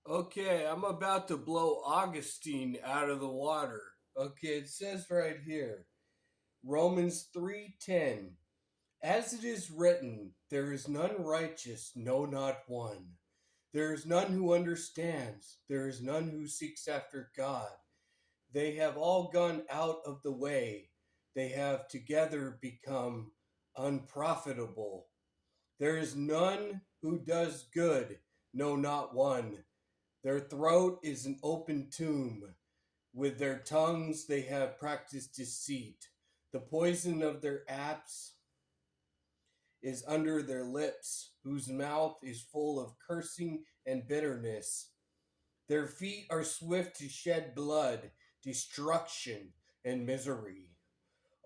Okay, I'm about to blow Augustine out of the water. Okay, it says right here, Romans 3:10. As it is written, there is none righteous, no not one. There is none who understands, there is none who seeks after God. They have all gone out of the way. They have together become unprofitable. There is none who does good, no not one. Their throat is an open tomb. With their tongues they have practiced deceit. The poison of their apes is under their lips, whose mouth is full of cursing and bitterness. Their feet are swift to shed blood. Destruction and misery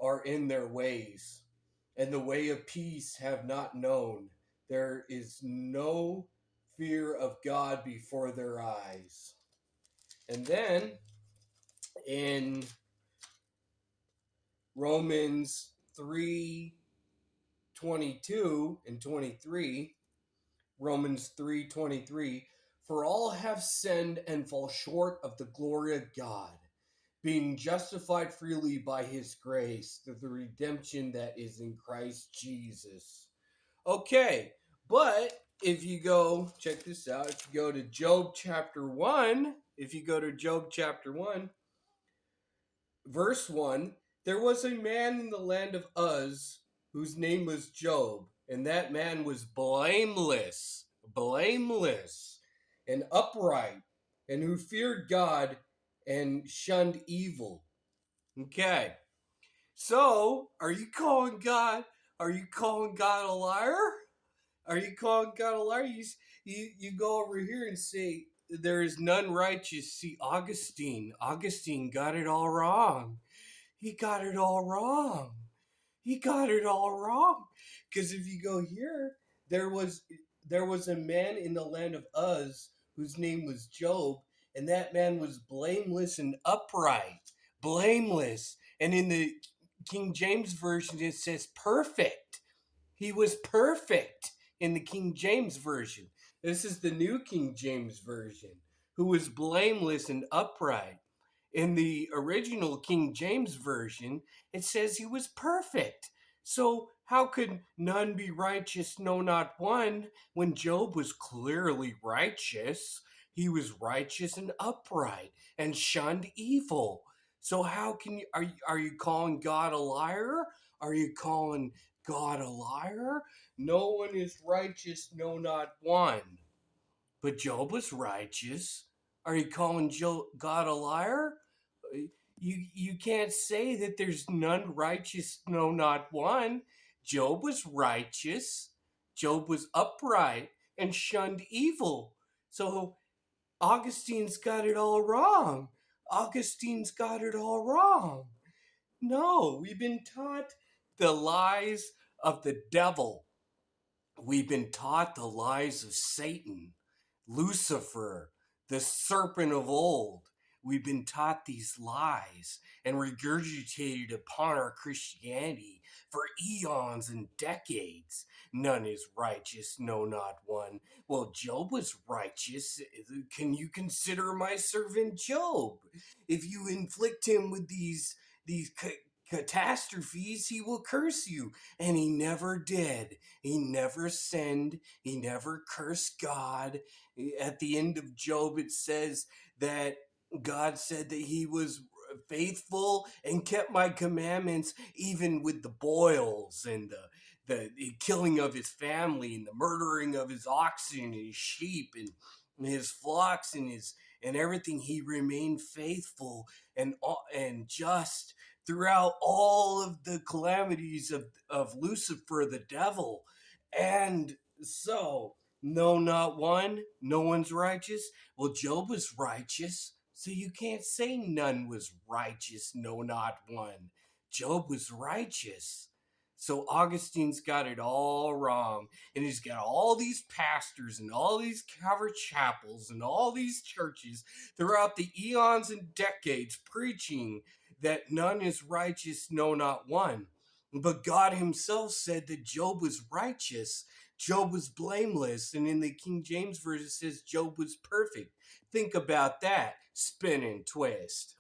are in their ways, and the way of peace have not known. There is no fear of God before their eyes. And then in Romans 3:22 and 23, Romans 3:23, for all have sinned and fall short of the glory of God, being justified freely by his grace through the redemption that is in Christ Jesus. Okay, but if you go, check this out, if you go to Job chapter 1, verse 1, there was a man in the land of Uz whose name was Job, and that man was blameless, and upright, and who feared God and shunned evil. Okay, so are you calling God? Are you calling God a liar? Are you calling God a liar? You go over here and say there is none righteous. See, Augustine got it all wrong. He got it all wrong. He got it all wrong. Because if you go here, there was there was a man in the land of Uz whose name was Job, and that man was blameless and upright. Blameless. And in the King James Version, it says perfect. He was perfect in the King James Version. This is the New King James Version, who was blameless and upright. In the original King James Version, it says he was perfect. So, how could none be righteous, no, not one, when Job was clearly righteous? He was righteous and upright and shunned evil. So, how can you are you calling God a liar? Are you calling God a liar? No one is righteous, no, not one. But Job was righteous. Are you calling God a liar? You can't say that there's none righteous, no, not one. Job was righteous. Job was upright and shunned evil. So Augustine's got it all wrong. Augustine's got it all wrong. No, we've been taught the lies of the devil. We've been taught the lies of Satan, Lucifer, the serpent of old. We've been taught these lies and regurgitated upon our Christianity for eons and decades. None is righteous, no, not one. Well, Job was righteous. Can you consider my servant Job? If you inflict him with these catastrophes, he will curse you. And he never did. He never sinned. He never cursed God. At the end of Job, it says that God said that he was faithful and kept my commandments, even with the boils and the killing of his family and the murdering of his oxen and his sheep and his flocks and everything. He remained faithful and just throughout all of the calamities of Lucifer, the devil. And so, no, not one. No one's righteous. Well, Job was righteous. So you can't say none was righteous. No, not one. Job was righteous. So Augustine's got it all wrong. And he's got all these pastors and all these covered chapels and all these churches throughout the eons and decades preaching that none is righteous, no, not one. But God himself said that Job was righteous. Job was blameless, and in the King James Version it says Job was perfect. Think about that spin and twist.